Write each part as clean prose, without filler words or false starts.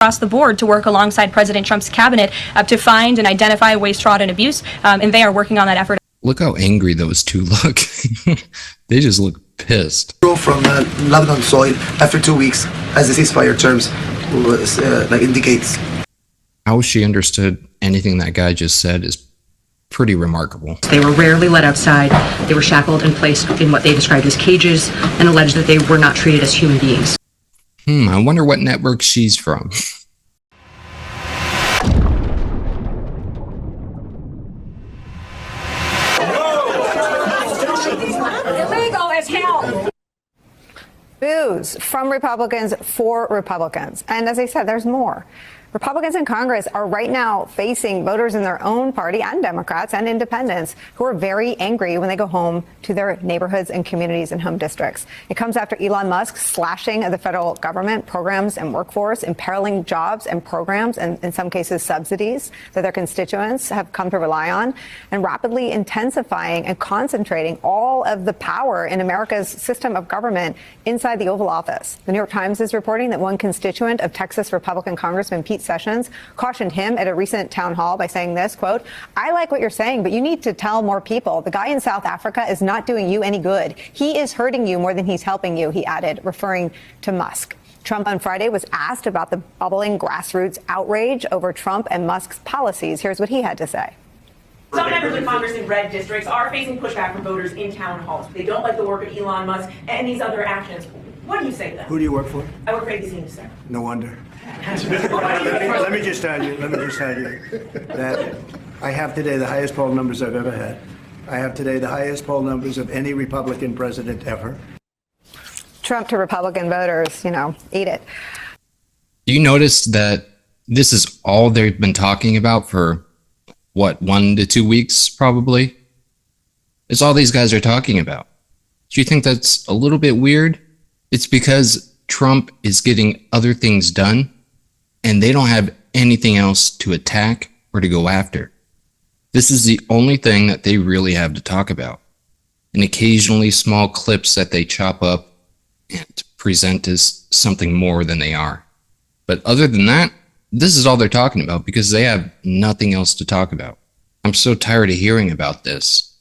across the board to work alongside President Trump's cabinet to find and identify waste, fraud, and abuse, and they are working on that effort. Look how angry those two look. They just look pissed. From Lebanon soil after 2 weeks, as the ceasefire terms indicates. How she understood anything that guy just said is pretty remarkable. They were rarely let outside. They were shackled and placed in what they described as cages and alleged that they were not treated as human beings. I wonder what network she's from. Boos from Republicans for Republicans. And as I said, there's more. Republicans in Congress are right now facing voters in their own party and Democrats and independents who are very angry when they go home to their neighborhoods and communities and home districts. It comes after Elon Musk's slashing of the federal government programs and workforce, imperiling jobs and programs, and in some cases subsidies that their constituents have come to rely on, and rapidly intensifying and concentrating all of the power in America's system of government inside the Oval Office. The New York Times is reporting that one constituent of Texas Republican Congressman Pete Sessions cautioned him at a recent town hall by saying this, quote, "I like what you're saying, but you need to tell more people. The guy in South Africa is not doing you any good. He is hurting you more than he's helping you," he added, referring to Musk. Trump on Friday was asked about the bubbling grassroots outrage over Trump and Musk's policies. Here's what he had to say. Some members of Congress in red districts are facing pushback from voters in town halls. They don't like the work of Elon Musk and these other actions. What do you say to them? Who do you work for? I work for ABC News, sir. No wonder. Let me just tell you that I have today the highest poll numbers I've ever had. I have today the highest poll numbers of any Republican president ever. Trump to Republican voters, eat it. Do you notice that this is all they've been talking about for, 1 to 2 weeks, probably? It's all these guys are talking about. Do you think that's a little bit weird? It's because Trump is getting other things done, and they don't have anything else to attack or to go after. This is the only thing that they really have to talk about. And occasionally small clips that they chop up and present as something more than they are. But other than that, this is all they're talking about because they have nothing else to talk about. I'm so tired of hearing about this.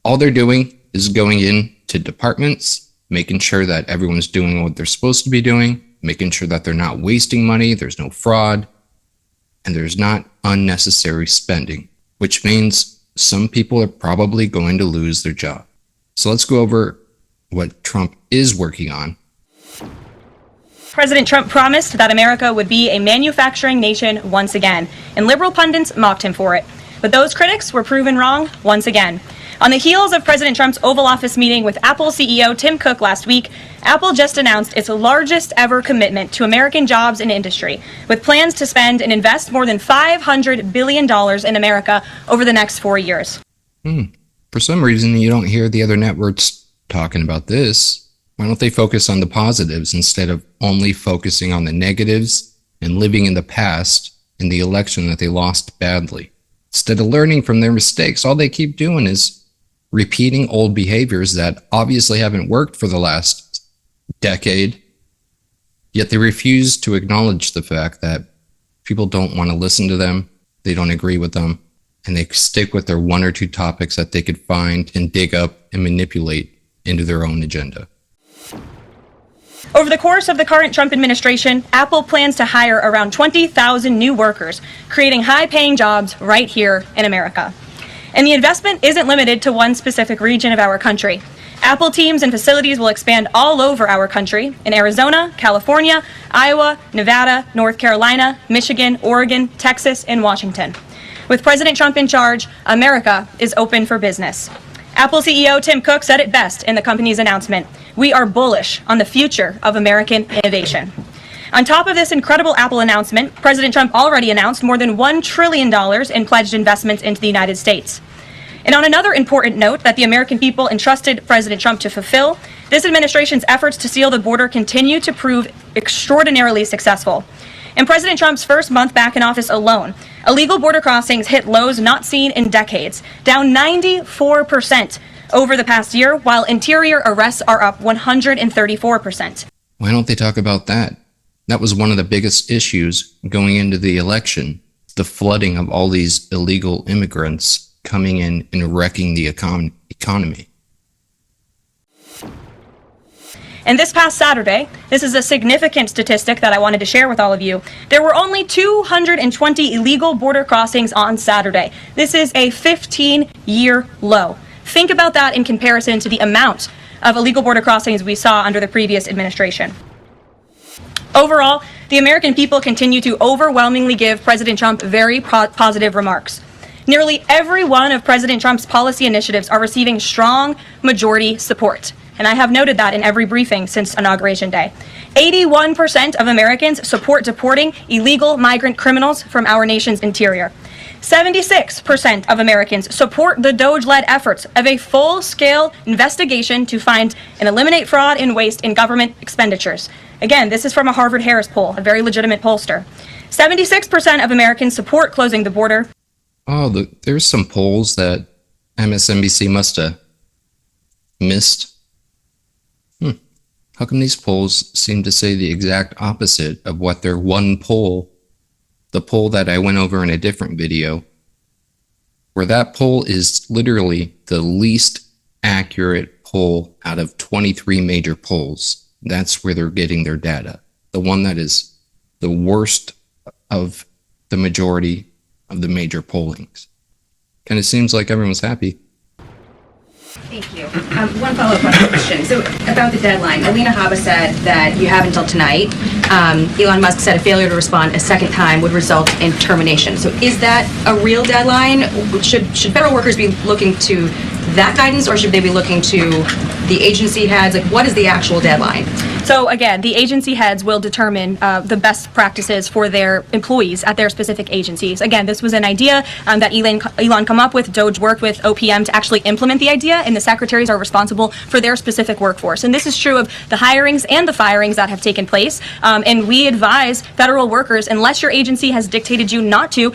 All they're doing is going into departments, making sure that everyone's doing what they're supposed to be doing, making sure that they're not wasting money, there's no fraud, and there's not unnecessary spending, which means some people are probably going to lose their job. So let's go over what Trump is working on. President Trump promised that America would be a manufacturing nation once again, and liberal pundits mocked him for it. But those critics were proven wrong once again. On the heels of President Trump's Oval Office meeting with Apple CEO Tim Cook last week, Apple just announced its largest ever commitment to American jobs and industry, with plans to spend and invest more than $500 billion in America over the next 4 years. For some reason, you don't hear the other networks talking about this. Why don't they focus on the positives instead of only focusing on the negatives and living in the past in the election that they lost badly? Instead of learning from their mistakes, all they keep doing is repeating old behaviors that obviously haven't worked for the last decade. Yet they refuse to acknowledge the fact that people don't want to listen to them, they don't agree with them, and they stick with their 1 or 2 topics that they could find and dig up and manipulate into their own agenda. Over the course of the current Trump administration, Apple plans to hire around 20,000 new workers, creating high-paying jobs right here in America. And the investment isn't limited to one specific region of our country. Apple teams and facilities will expand all over our country, in Arizona, California, Iowa, Nevada, North Carolina, Michigan, Oregon, Texas, and Washington. With President Trump in charge, America is open for business. Apple CEO Tim Cook said it best in the company's announcement: "We are bullish on the future of American innovation." On top of this incredible Apple announcement, President Trump already announced more than $1 trillion in pledged investments into the United States. And on another important note that the American people entrusted President Trump to fulfill, this administration's efforts to seal the border continue to prove extraordinarily successful. In President Trump's first month back in office alone, illegal border crossings hit lows not seen in decades, down 94% over the past year, while interior arrests are up 134%. Why don't they talk about that? That was one of the biggest issues going into the election, the flooding of all these illegal immigrants coming in and wrecking the economy. And this past Saturday, this is a significant statistic that I wanted to share with all of you. There were only 220 illegal border crossings on Saturday. This is a 15-year low. Think about that in comparison to the amount of illegal border crossings we saw under the previous administration. Overall, the American people continue to overwhelmingly give President Trump very positive remarks. Nearly every one of President Trump's policy initiatives are receiving strong majority support. And I have noted that in every briefing since Inauguration Day. 81% of Americans support deporting illegal migrant criminals from our nation's interior. 76% of Americans support the DOGE-led efforts of a full-scale investigation to find and eliminate fraud and waste in government expenditures. Again, this is from a Harvard-Harris poll, a very legitimate pollster. 76% of Americans support closing the border. Oh, there's some polls that MSNBC must have missed. How come these polls seem to say the exact opposite of what their one poll, the poll that I went over in a different video, where that poll is literally the least accurate poll out of 23 major polls. That's where they're getting their data. The one that is the worst of the majority of the major pollings. Kind of seems like everyone's happy. Thank you. One follow-up question. So about the deadline, Alina Habba said that you have until tonight. Elon Musk said a failure to respond a second time would result in termination. So is that a real deadline? Should federal workers be looking to that guidance, or should they be looking to the agency heads? Like, what is the actual deadline? So again, the agency heads will determine the best practices for their employees at their specific agencies. Again, this was an idea that Elon come up with. DOGE worked with OPM to actually implement the idea, and the secretaries are responsible for their specific workforce. And this is true of the hirings and the firings that have taken place. And we advise federal workers, unless your agency has dictated you not to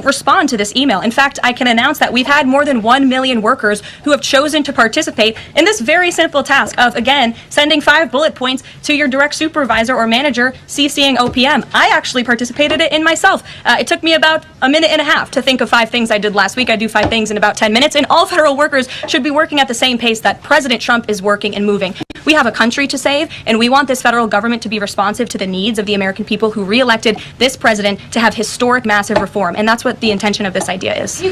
respond to this email. In fact, I can announce that we've had more than 1 million workers who have chosen to participate in this very simple task of, again, sending 5 bullet points to your direct supervisor or manager, CCing OPM. I actually participated in myself. It took me about a minute and a half to think of 5 things I did last week. I do 5 things in about 10 minutes, and all federal workers should be working at the same pace that President Trump is working and moving. We have a country to save, and we want this federal government to be responsive to the needs of the American people who re-elected this president to have historic, massive reform, and that's what the intention of this idea is.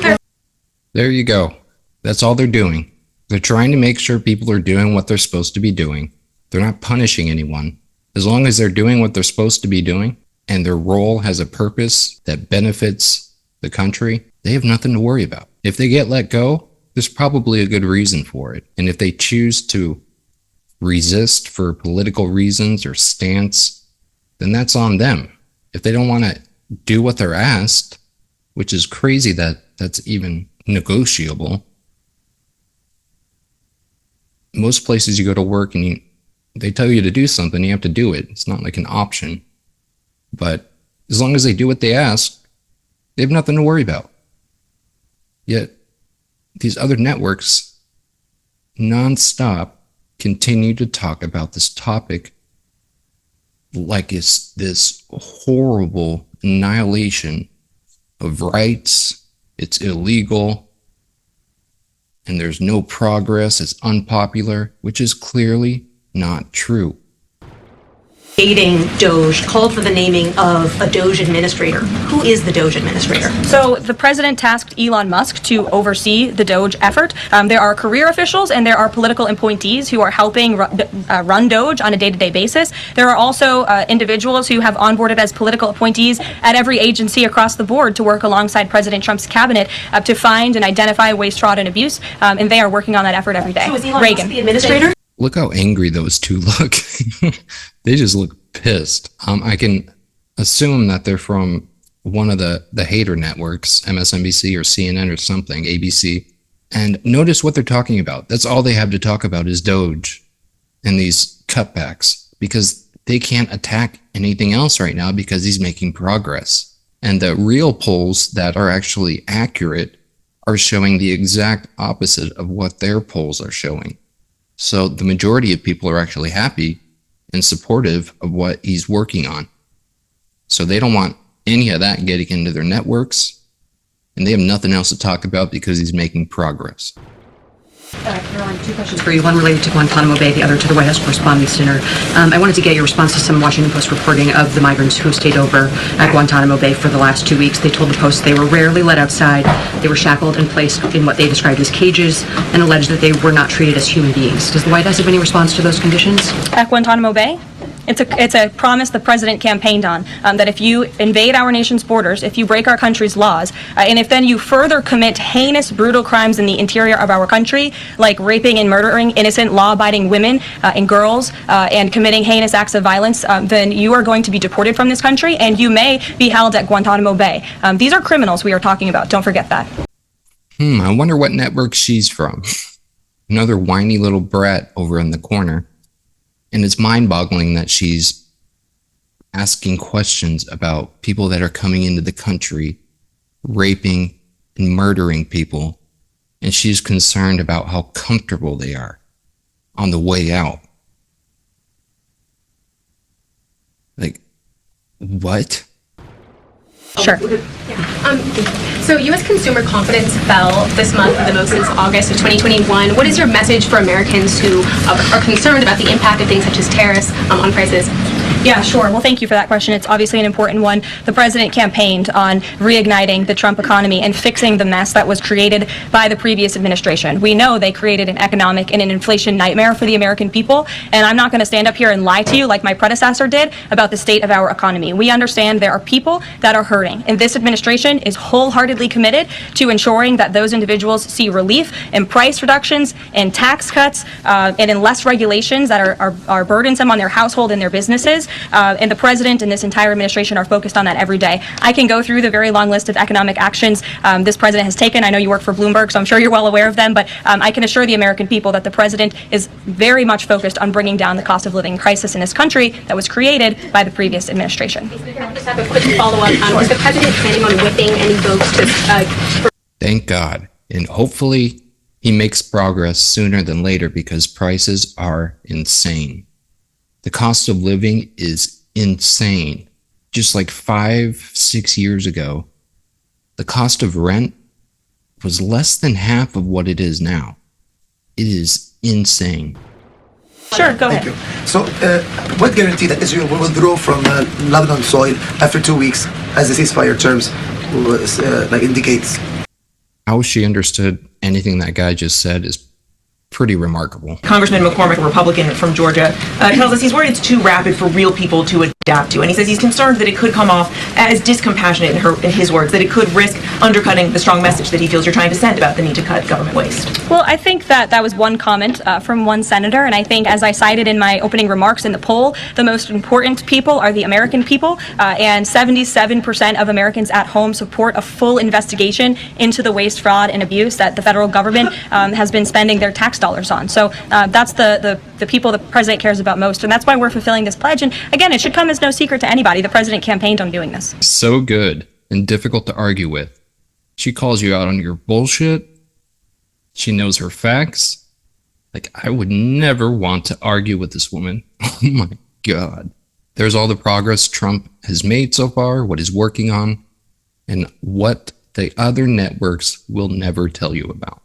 There you go. That's all they're doing. They're trying to make sure people are doing what they're supposed to be doing. They're not punishing anyone. As long as they're doing what they're supposed to be doing and their role has a purpose that benefits the country, they have nothing to worry about. If they get let go, there's probably a good reason for it. And if they choose to resist for political reasons or stance, then that's on them. If they don't want to do what they're asked, which is crazy that that's even negotiable. Most places you go to work and they tell you to do something, you have to do it. It's not like an option. But as long as they do what they ask, they have nothing to worry about. Yet, these other networks nonstop continue to talk about this topic like it's this horrible annihilation of rights. It's illegal. And there's no progress. It's unpopular, which is clearly not true. DOGE called for the naming of a DOGE administrator. Who is the DOGE administrator? So the president tasked Elon Musk to oversee the DOGE effort. There are career officials and there are political appointees who are helping run DOGE on a day-to-day basis. There are also individuals who have onboarded as political appointees at every agency across the board to work alongside President Trump's cabinet to find and identify waste, fraud, and abuse. And they are working on that effort every day. So is Elon Musk the administrator? Look how angry those two look. They just look pissed. I can assume that they're from one of the hater networks, MSNBC or CNN or something, ABC. And notice what they're talking about. That's all they have to talk about is DOGE and these cutbacks, because they can't attack anything else right now because he's making progress. And the real polls that are actually accurate are showing the exact opposite of what their polls are showing. So the majority of people are actually happy and supportive of what he's working on. So they don't want any of that getting into their networks, and they have nothing else to talk about because he's making progress. Karoline, two questions for you. One related to Guantanamo Bay, the other to the White House Correspondents' Dinner. I wanted to get your response to some Washington Post reporting of the migrants who stayed over at Guantanamo Bay for the last 2 weeks. They told the Post they were rarely let outside. They were shackled and placed in what they described as cages and alleged that they were not treated as human beings. Does the White House have any response to those conditions? At Guantanamo Bay? It's a promise the president campaigned on, that if you invade our nation's borders, if you break our country's laws, and if then you further commit heinous, brutal crimes in the interior of our country, like raping and murdering innocent, law-abiding women and girls, and committing heinous acts of violence, then you are going to be deported from this country, and you may be held at Guantanamo Bay. These are criminals we are talking about. Don't forget that. I wonder what network she's from. Another whiny little brat over in the corner. And it's mind-boggling that she's asking questions about people that are coming into the country, raping and murdering people, and she's concerned about how comfortable they are on the way out. Like, what? Sure. So U.S. consumer confidence fell this month the most since August of 2021. What is your message for Americans who are concerned about the impact of things such as tariffs on prices? Yeah, sure. Well, thank you for that question. It's obviously an important one. The president campaigned on reigniting the Trump economy and fixing the mess that was created by the previous administration. We know they created an economic and an inflation nightmare for the American people, and I'm not going to stand up here and lie to you like my predecessor did about the state of our economy. We understand there are people that are hurting, and this administration is wholeheartedly committed to ensuring that those individuals see relief in price reductions, in tax cuts, and in less regulations that are burdensome on their household and their businesses. And the president and this entire administration are focused on that every day. I can go through the very long list of economic actions this president has taken. I know you work for Bloomberg, so I'm sure you're well aware of them, but I can assure the American people that the president is very much focused on bringing down the cost of living crisis in this country that was created by the previous administration. I just have a quick follow-up. Is the president planning on whipping any folks to... Thank God. And hopefully he makes progress sooner than later because prices are insane. The cost of living is insane. Just like 5-6 years ago, the cost of rent was less than half of what it is now. It is insane. Sure, go ahead. Thank you. So, what guarantee that Israel will withdraw from Lebanon soil after 2 weeks, as the ceasefire terms indicates? How she understood anything that guy just said is pretty remarkable. Congressman McCormick, a Republican from Georgia, tells us he's worried it's too rapid for real people to adapt to. And he says he's concerned that it could come off as discompassionate, in his words, that it could risk undercutting the strong message that he feels you're trying to send about the need to cut government waste. Well, I think that was one comment from one senator, and I think, as I cited in my opening remarks in the poll, the most important people are the American people, and 77% of Americans at home support a full investigation into the waste, fraud, and abuse that the federal government has been spending their tax dollars on. So that's the people the president cares about most, and that's why we're fulfilling this pledge. And again, it should come as no secret to anybody. The president campaigned on doing this. So good and difficult to argue with. She calls you out on your bullshit. She knows her facts. Like, I would never want to argue with this woman. Oh my God. There's all the progress Trump has made so far, what he's working on, and what the other networks will never tell you about.